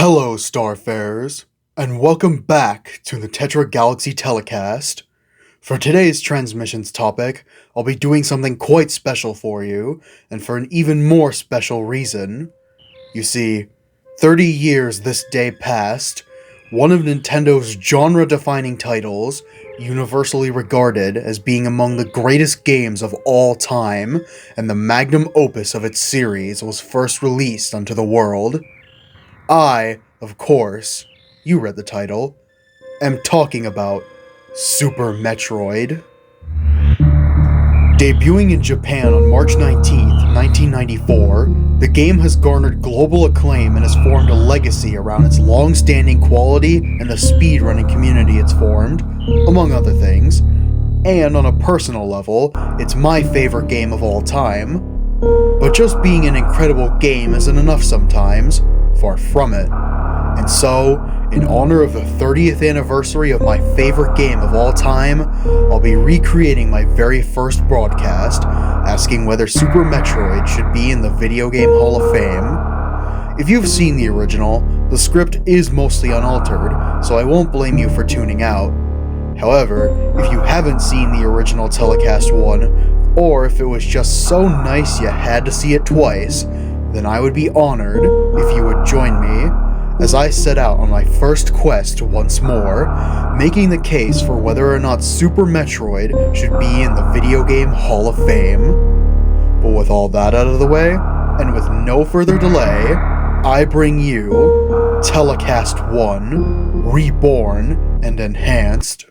Hello, Starfarers, and welcome back to the Tetra Galaxy Telecast. For today's transmissions topic, I'll be doing something quite special for you, and for an even more special reason. You see, 30 years this day past, one of Nintendo's genre-defining titles, universally regarded as being among the greatest games of all time, and the magnum opus of its series, was first released unto the world. I, of course, you read the title, am talking about Super Metroid. Debuting in Japan on March 19th, 1994, the game has garnered global acclaim and has formed a legacy around its long-standing quality and the speedrunning community it's formed, among other things. And on a personal level, it's my favorite game of all time. But just being an incredible game isn't enough sometimes. Far from it. And so, in honor of the 30th anniversary of my favorite game of all time, I'll be recreating my very first broadcast, asking whether Super Metroid should be in the Video Game Hall of Fame. If you've seen the original, the script is mostly unaltered, so I won't blame you for tuning out. However, if you haven't seen the original Telecast 1, or if it was just so nice you had to see it twice, then I would be honored if you would join me as I set out on my first quest once more, making the case for whether or not Super Metroid should be in the Video Game Hall of Fame. But with all that out of the way, and with no further delay, I bring you Telecast 1, Reborn, and Enhanced.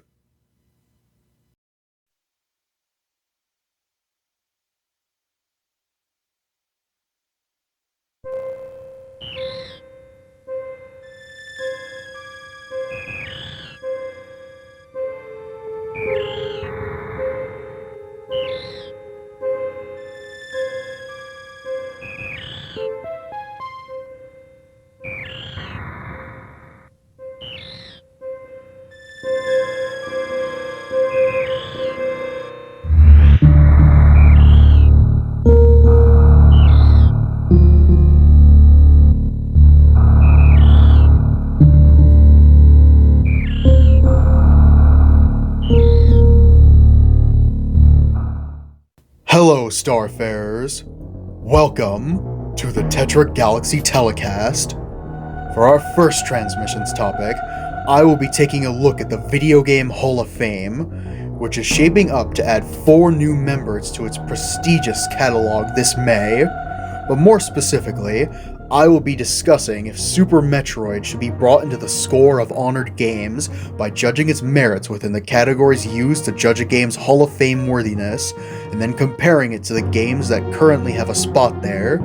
Hello, Starfarers. Welcome to the Tetra Galaxy Telecast. For our first transmissions topic, I will be taking a look at the Video Game Hall of Fame, which is shaping up to add 4 new members to its prestigious catalog this May. But more specifically, I will be discussing if Super Metroid should be brought into the score of honored games by judging its merits within the categories used to judge a game's Hall of Fame worthiness, and then comparing it to the games that currently have a spot there.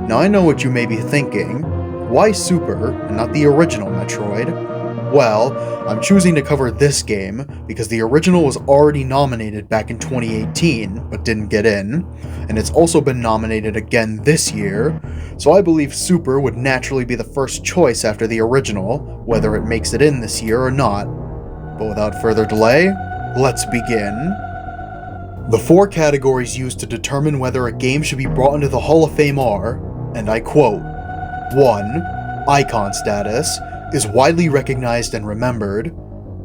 Now I know what you may be thinking. Why Super and not the original Metroid? Well, I'm choosing to cover this game because the original was already nominated back in 2018, but didn't get in, and it's also been nominated again this year, so I believe Super would naturally be the first choice after the original, whether it makes it in this year or not. But without further delay, let's begin. The 4 categories used to determine whether a game should be brought into the Hall of Fame are, and I quote, 1. Icon status, is widely recognized and remembered.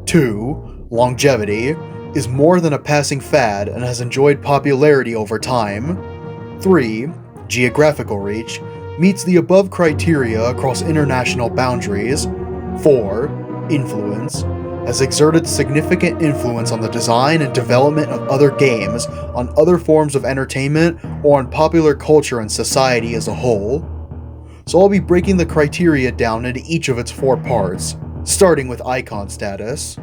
2. Longevity, is more than a passing fad and has enjoyed popularity over time. 3. Geographical reach, meets the above criteria across international boundaries. 4. Influence, has exerted significant influence on the design and development of other games, on other forms of entertainment, or on popular culture and society as a whole. So I'll be breaking the criteria down into each of its 4 parts, starting with icon status.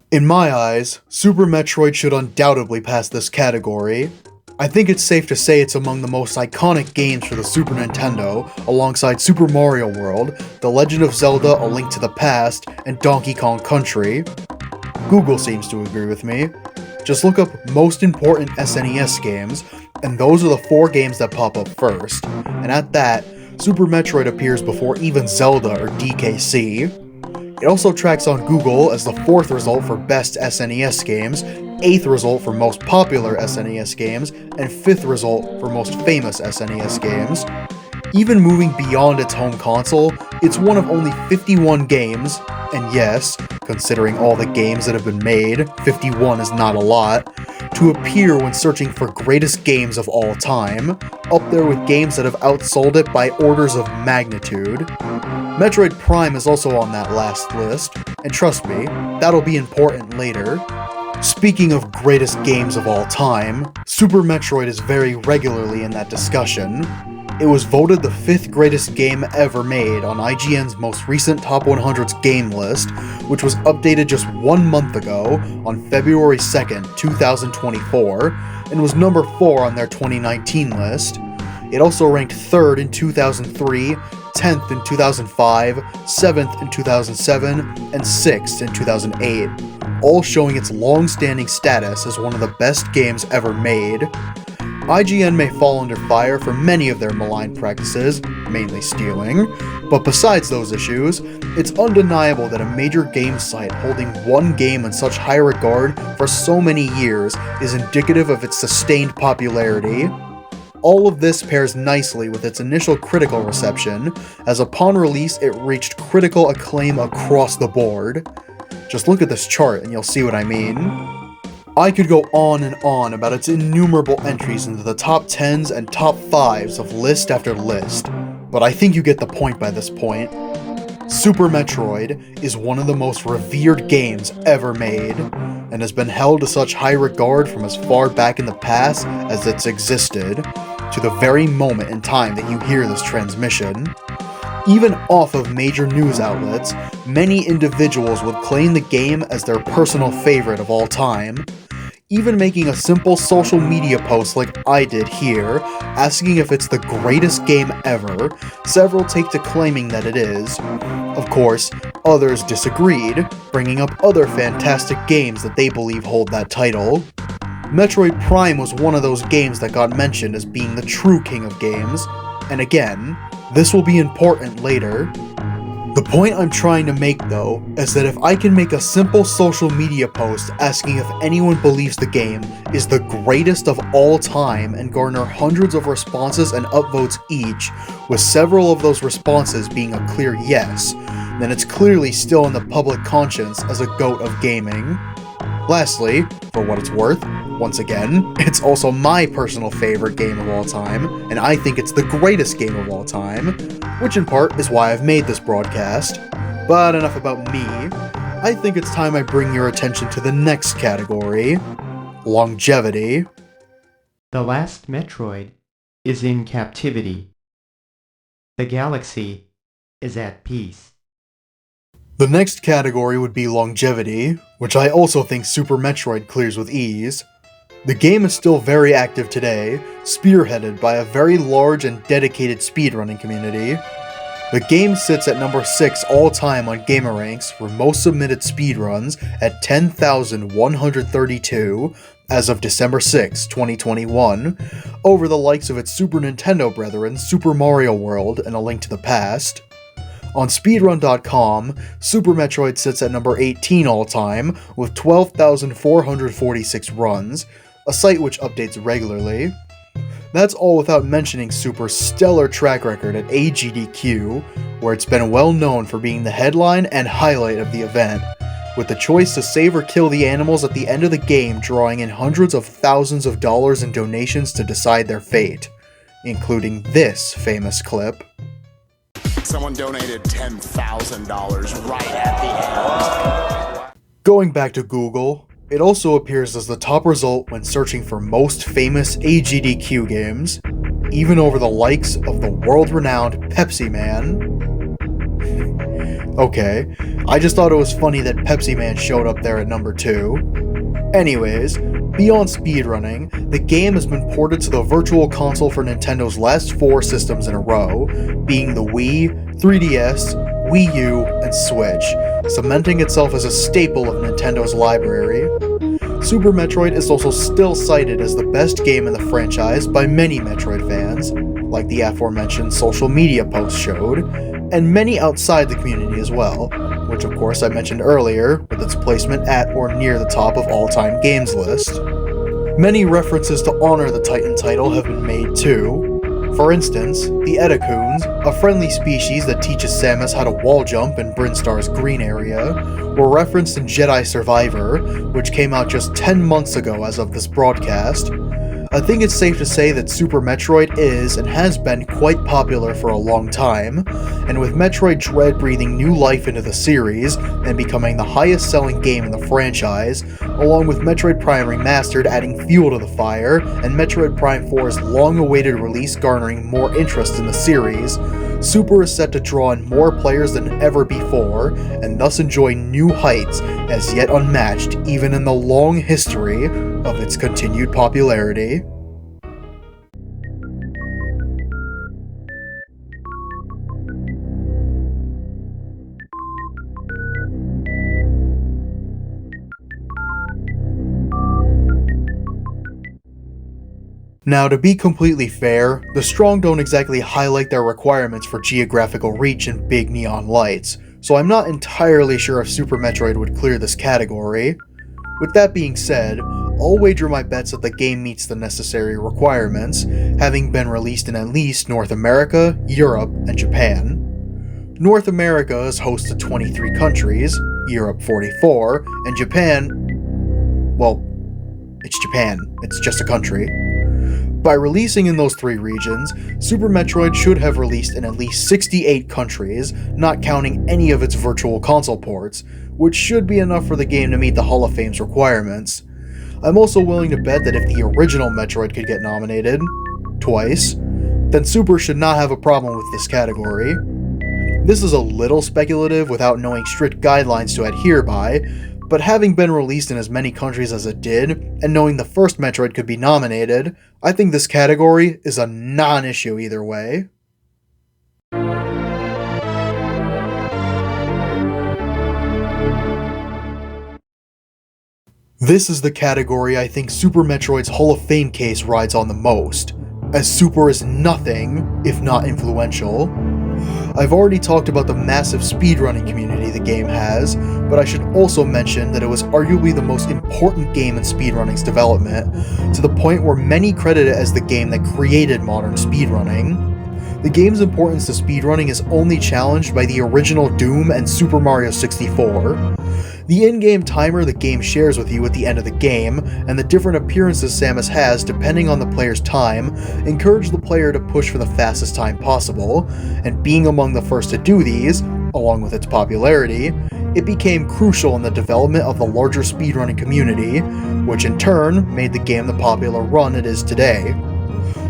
In my eyes, Super Metroid should undoubtedly pass this category. I think it's safe to say it's among the most iconic games for the Super Nintendo, alongside Super Mario World, The Legend of Zelda: A Link to the Past, and Donkey Kong Country. Google seems to agree with me. Just look up most important SNES games, and those are the 4 games that pop up first. And at that, Super Metroid appears before even Zelda or DKC. It also tracks on Google as the 4th result for best SNES games, 8th result for most popular SNES games, and 5th result for most famous SNES games. Even moving beyond its home console, it's one of only 51 games, and yes, considering all the games that have been made, 51 is not a lot, to appear when searching for greatest games of all time, up there with games that have outsold it by orders of magnitude. Metroid Prime is also on that last list, and trust me, that'll be important later. Speaking of greatest games of all time, Super Metroid is very regularly in that discussion. It was voted the 5th greatest game ever made on IGN's most recent Top 100's game list, which was updated just 1 month ago on February 2nd, 2024, and was number 4 on their 2019 list. It also ranked 3rd in 2003, 10th in 2005, 7th in 2007, and 6th in 2008, all showing its long-standing status as one of the best games ever made. IGN may fall under fire for many of their malign practices, mainly stealing, but besides those issues, it's undeniable that a major game site holding one game in such high regard for so many years is indicative of its sustained popularity. All of this pairs nicely with its initial critical reception, as upon release it reached critical acclaim across the board. Just look at this chart and you'll see what I mean. I could go on and on about its innumerable entries into the top 10s and top 5s of list after list, but I think you get the point by this point. Super Metroid is one of the most revered games ever made, and has been held to such high regard from as far back in the past as it's existed, to the very moment in time that you hear this transmission. Even off of major news outlets, many individuals would claim the game as their personal favorite of all time. Even making a simple social media post like I did here, asking if it's the greatest game ever, several take to claiming that it is. Of course, others disagreed, bringing up other fantastic games that they believe hold that title. Metroid Prime was one of those games that got mentioned as being the true king of games, and again, this will be important later. The point I'm trying to make, though, is that if I can make a simple social media post asking if anyone believes the game is the greatest of all time and garner hundreds of responses and upvotes each, with several of those responses being a clear yes, then it's clearly still in the public conscience as a GOAT of gaming. Lastly, for what it's worth, once again, it's also my personal favorite game of all time, and I think it's the greatest game of all time, which in part is why I've made this broadcast. But enough about me. I think it's time I bring your attention to the next category: longevity. The last Metroid is in captivity. The galaxy is at peace. The next category would be longevity, which I also think Super Metroid clears with ease. The game is still very active today, spearheaded by a very large and dedicated speedrunning community. The game sits at number 6 all-time on GamerRanks for most submitted speedruns at 10,132 as of December 6, 2021, over the likes of its Super Nintendo brethren Super Mario World and A Link to the Past. On speedrun.com, Super Metroid sits at number 18 all-time with 12,446 runs, a site which updates regularly. That's all without mentioning Super's stellar track record at AGDQ, where it's been well known for being the headline and highlight of the event, with the choice to save or kill the animals at the end of the game drawing in hundreds of thousands of dollars in donations to decide their fate, including this famous clip. Someone donated $10,000 right at the end. Going back to Google, it also appears as the top result when searching for most famous AGDQ games, even over the likes of the world-renowned Pepsi Man. Okay, I just thought it was funny that Pepsi Man showed up there at number 2. Anyways, beyond speedrunning, the game has been ported to the Virtual Console for Nintendo's last 4 systems in a row, being the Wii, 3DS, Wii U, and Switch, cementing itself as a staple of Nintendo's library. Super Metroid is also still cited as the best game in the franchise by many Metroid fans, like the aforementioned social media post showed, and many outside the community as well, which of course I mentioned earlier with its placement at or near the top of all-time games list. Many references to honor the Titan title have been made too. For instance, the Edacoons, a friendly species that teaches Samus how to wall jump in Brinstar's green area, were referenced in Jedi Survivor, which came out just 10 months ago as of this broadcast. I think it's safe to say that Super Metroid is and has been quite popular for a long time, and with Metroid Dread breathing new life into the series and becoming the highest selling game in the franchise, along with Metroid Prime Remastered adding fuel to the fire, and Metroid Prime 4's long-awaited release garnering more interest in the series, Super is set to draw in more players than ever before, and thus enjoy new heights as yet unmatched even in the long history of its continued popularity. Now, to be completely fair, the strong don't exactly highlight their requirements for geographical reach in big neon lights, so I'm not entirely sure if Super Metroid would clear this category. With that being said, I'll wager my bets that the game meets the necessary requirements, having been released in at least North America, Europe, and Japan. North America is host to 23 countries, Europe 44, and Japan, well, it's Japan, it's just a country. By releasing in those three regions, Super Metroid should have released in at least 68 countries, not counting any of its Virtual Console ports, which should be enough for the game to meet the Hall of Fame's requirements. I'm also willing to bet that if the original Metroid could get nominated, twice, then Super should not have a problem with this category. This is a little speculative without knowing strict guidelines to adhere by, but having been released in as many countries as it did, and knowing the first Metroid could be nominated, I think this category is a non-issue either way. This is the category I think Super Metroid's Hall of Fame case rides on the most, as Super is nothing if not influential. I've already talked about the massive speedrunning community the game has, but I should also mention that it was arguably the most important game in speedrunning's development, to the point where many credit it as the game that created modern speedrunning. The game's importance to speedrunning is only challenged by the original Doom and Super Mario 64. The in-game timer the game shares with you at the end of the game, and the different appearances Samus has depending on the player's time, encourage the player to push for the fastest time possible, and being among the first to do these, along with its popularity, it became crucial in the development of the larger speedrunning community, which in turn made the game the popular run it is today.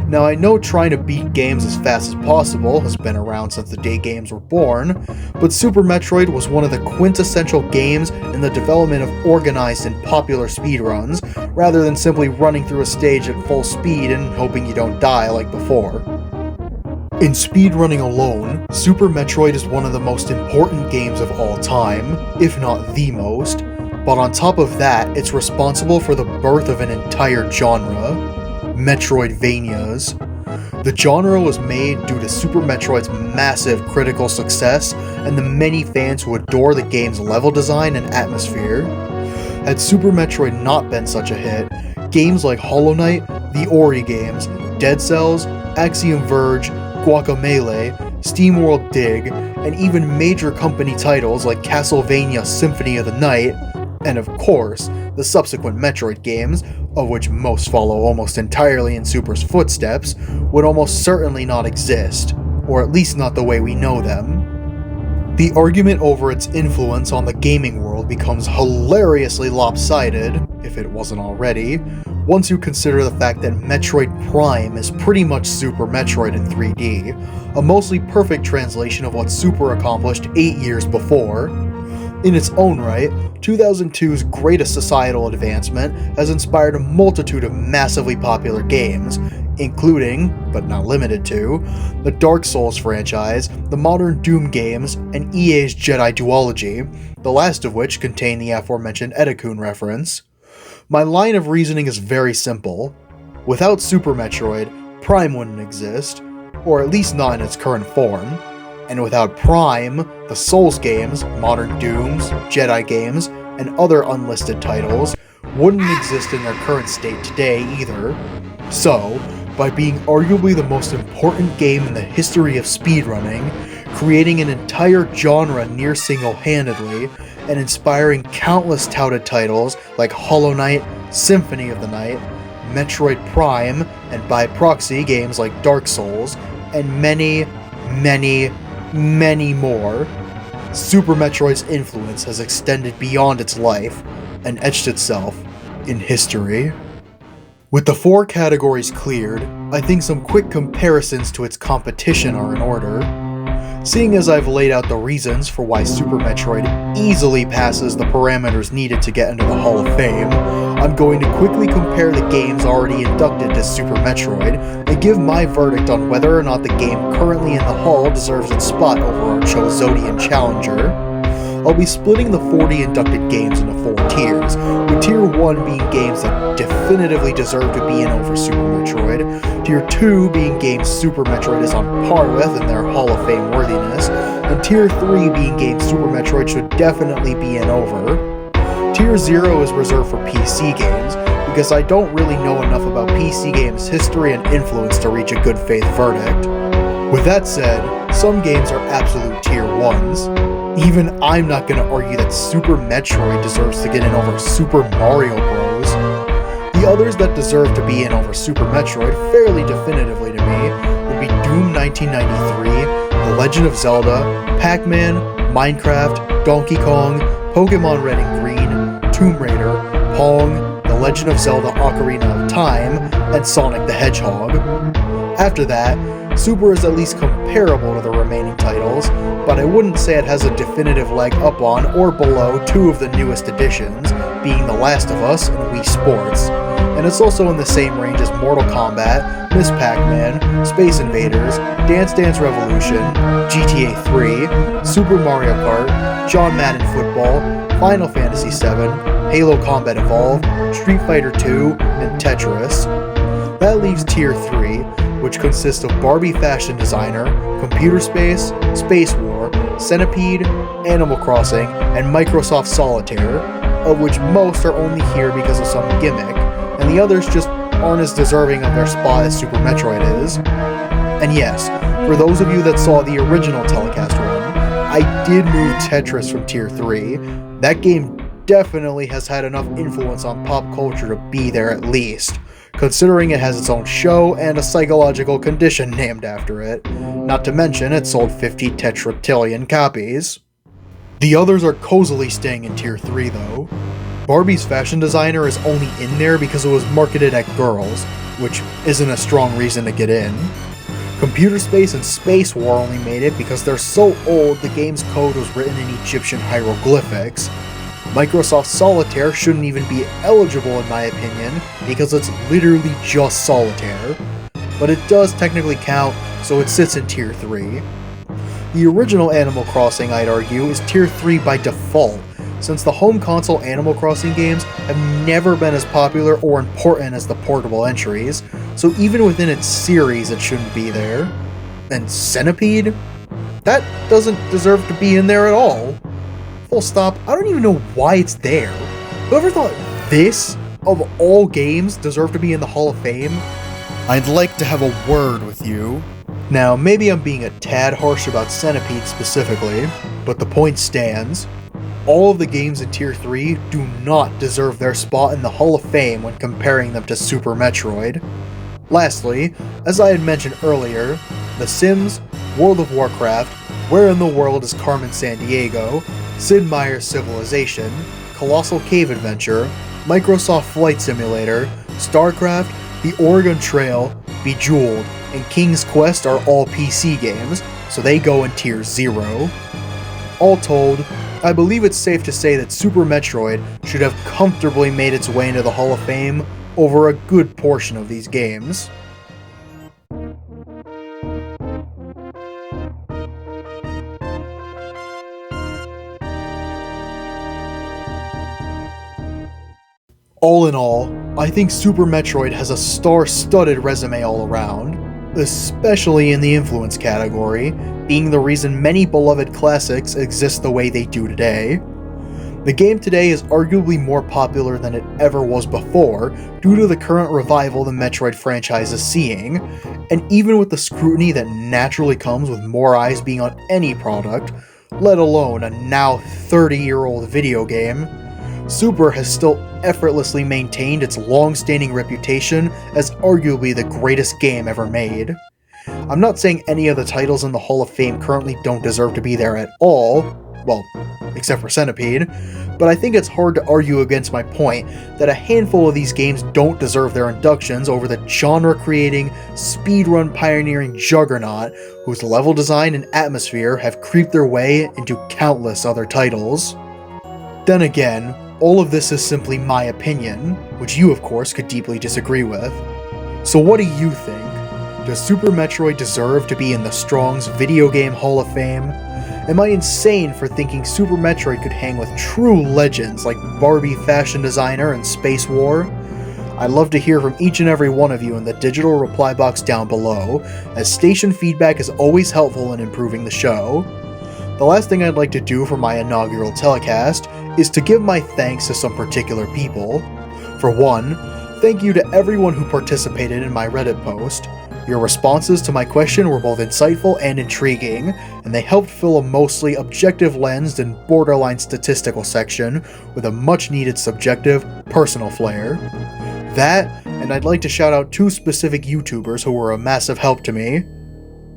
Now, I know trying to beat games as fast as possible has been around since the day games were born, but Super Metroid was one of the quintessential games in the development of organized and popular speedruns, rather than simply running through a stage at full speed and hoping you don't die like before. In speedrunning alone, Super Metroid is one of the most important games of all time, if not the most, but on top of that, it's responsible for the birth of an entire genre, Metroidvanias. The genre was made due to Super Metroid's massive critical success and the many fans who adore the game's level design and atmosphere. Had Super Metroid not been such a hit, games like Hollow Knight, the Ori games, Dead Cells, Axiom Verge, Guacamelee, SteamWorld Dig, and even major company titles like Castlevania Symphony of the Night, and of course, the subsequent Metroid games, of which most follow almost entirely in Super's footsteps, would almost certainly not exist, or at least not the way we know them. The argument over its influence on the gaming world becomes hilariously lopsided, if it wasn't already, once you consider the fact that Metroid Prime is pretty much Super Metroid in 3D, a mostly perfect translation of what Super accomplished 8 years before. In its own right, 2002's greatest societal advancement has inspired a multitude of massively popular games, including, but not limited to, the Dark Souls franchise, the modern Doom games, and EA's Jedi duology, the last of which contain the aforementioned Edacoon reference. My line of reasoning is very simple. Without Super Metroid, Prime wouldn't exist, or at least not in its current form. And without Prime, the Souls games, modern Dooms, Jedi games, and other unlisted titles wouldn't exist in their current state today either. So, by being arguably the most important game in the history of speedrunning, creating an entire genre near single-handedly, and inspiring countless touted titles like Hollow Knight, Symphony of the Night, Metroid Prime, and by proxy games like Dark Souls, and many, many, many more, Super Metroid's influence has extended beyond its life and etched itself in history. With the 4 categories cleared, I think some quick comparisons to its competition are in order. Seeing as I've laid out the reasons for why Super Metroid easily passes the parameters needed to get into the Hall of Fame, I'm going to quickly compare the games already inducted to Super Metroid and give my verdict on whether or not the game currently in the Hall deserves its spot over our Chozodian challenger. I'll be splitting the 40 inducted games into 4 tiers, with Tier 1 being games that definitively deserve to be in over Super Metroid, Tier 2 being games Super Metroid is on par with in their Hall of Fame worthiness, and Tier 3 being games Super Metroid should definitely be in over. Tier 0 is reserved for PC games, because I don't really know enough about PC games' history and influence to reach a good faith verdict. With that said, some games are absolute Tier 1s. Even I'm not going to argue that Super Metroid deserves to get in over Super Mario Bros. The others that deserve to be in over Super Metroid fairly definitively to me would be Doom 1993, The Legend of Zelda, Pac-Man, Minecraft, Donkey Kong, Pokemon Red and Green, Tomb Raider, Pong, The Legend of Zelda Ocarina of Time, and Sonic the Hedgehog. After that, Super is at least comparable to the remaining titles, but I wouldn't say it has a definitive leg up on or below 2 of the newest additions, being The Last of Us and Wii Sports, and it's also in the same range as Mortal Kombat, Miss Pac-Man, Space Invaders, Dance Dance Revolution, GTA 3, Super Mario Kart, John Madden Football, Final Fantasy VII, Halo Combat Evolved, Street Fighter II, and Tetris. That leaves Tier 3, which consists of Barbie Fashion Designer, Computer Space, Space War, Centipede, Animal Crossing, and Microsoft Solitaire, of which most are only here because of some gimmick, and the others just aren't as deserving of their spot as Super Metroid is. And yes, for those of you that saw the original Telecast one, I did move Tetris from Tier 3. That game definitely has had enough influence on pop culture to be there at least, considering it has its own show and a psychological condition named after it, not to mention it sold 50 tetratillion copies. The others are cozily staying in Tier 3 though. Barbie's Fashion Designer is only in there because it was marketed at girls, which isn't a strong reason to get in. Computer Space and Space War only made it because they're so old the game's code was written in Egyptian hieroglyphics. Microsoft Solitaire shouldn't even be eligible in my opinion, because it's literally just Solitaire. But it does technically count, so it sits in Tier 3. The original Animal Crossing, I'd argue, is Tier 3 by default, since the home console Animal Crossing games have never been as popular or important as the portable entries, so even within its series it shouldn't be there. And Centipede? That doesn't deserve to be in there at all. Full stop, I don't even know why it's there. Whoever thought this, of all games, deserved to be in the Hall of Fame? I'd like to have a word with you. Now, maybe I'm being a tad harsh about Centipede specifically, but the point stands. All of the games in Tier 3 do not deserve their spot in the Hall of Fame when comparing them to Super Metroid. Lastly, as I had mentioned earlier, The Sims, World of Warcraft, Where in the World is Carmen Sandiego, Sid Meier's Civilization, Colossal Cave Adventure, Microsoft Flight Simulator, StarCraft, The Oregon Trail, Bejeweled, and King's Quest are all PC games, so they go in Tier 0. All told, I believe it's safe to say that Super Metroid should have comfortably made its way into the Hall of Fame over a good portion of these games. All in all, I think Super Metroid has a star-studded resume all around. especially in the influence category, being the reason many beloved classics exist the way they do today. The game today is arguably more popular than it ever was before due to the current revival the Metroid franchise is seeing, and even with the scrutiny that naturally comes with more eyes being on any product, let alone a now 30-year-old video game, Super has still effortlessly maintained its long-standing reputation as arguably the greatest game ever made. I'm not saying any of the titles in the Hall of Fame currently don't deserve to be there at all, well, except for Centipede, but I think it's hard to argue against my point that a handful of these games don't deserve their inductions over the genre-creating, speedrun pioneering juggernaut whose level design and atmosphere have creeped their way into countless other titles. Then again, all of this is simply my opinion, which you of course could deeply disagree with. So what do you think? Does Super Metroid deserve to be in the Strong's Video Game Hall of Fame? Am I insane for thinking Super Metroid could hang with true legends like Barbie fashion designer and Space War? I'd love to hear from each and every one of you in the digital reply box down below, as station feedback is always helpful in improving the show. The last thing I'd like to do for my inaugural telecast is to give my thanks to some particular people. For one, thank you to everyone who participated in my Reddit post. Your responses to my question were both insightful and intriguing, and they helped fill a mostly objective-lensed and borderline statistical section with a much-needed subjective, personal flair. That, and I'd like to shout out two specific YouTubers who were a massive help to me.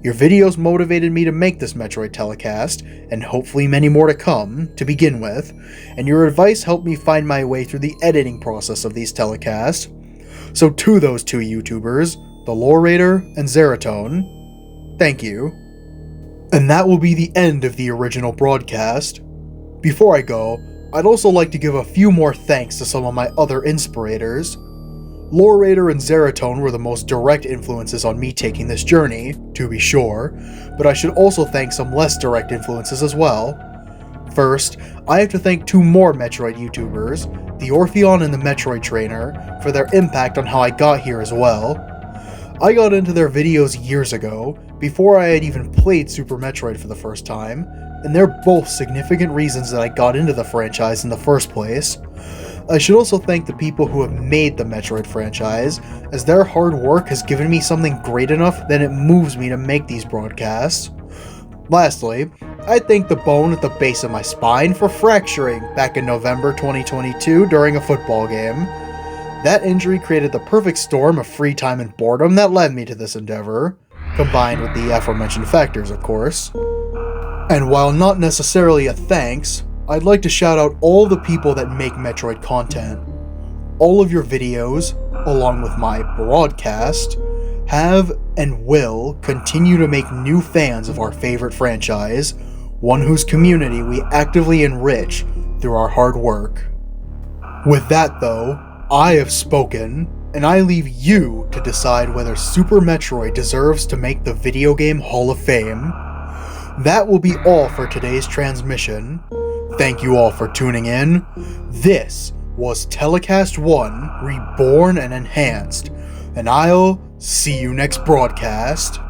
Your videos motivated me to make this Metroid telecast, and hopefully many more to come, to begin with, and your advice helped me find my way through the editing process of these telecasts. So to those two YouTubers, the Lore Raider and Zeratone, thank you. And that will be the end of the original broadcast. Before I go, I'd also like to give a few more thanks to some of my other inspirators. Lore Raider and Zeratone were the most direct influences on me taking this journey, to be sure, but I should also thank some less direct influences as well. First, I have to thank two more Metroid YouTubers, the Orpheon and the Metroid Trainer, for their impact on how I got here as well. I got into their videos years ago, before I had even played Super Metroid for the first time, and they're both significant reasons that I got into the franchise in the first place. I should also thank the people who have made the Metroid franchise, as their hard work has given me something great enough that it moves me to make these broadcasts. Lastly, I thank the bone at the base of my spine for fracturing back in November 2022 during a football game. That injury created the perfect storm of free time and boredom that led me to this endeavor, combined with the aforementioned factors, of course. And while not necessarily a thanks, I'd like to shout out all the people that make Metroid content. All of your videos, along with my broadcast, have and will continue to make new fans of our favorite franchise, one whose community we actively enrich through our hard work. With that though, I have spoken, and I leave you to decide whether Super Metroid deserves to make the Video Game Hall of Fame. That will be all for today's transmission. Thank you all for tuning in. This was Telecast 1, Reborn and Enhanced, and I'll see you next broadcast.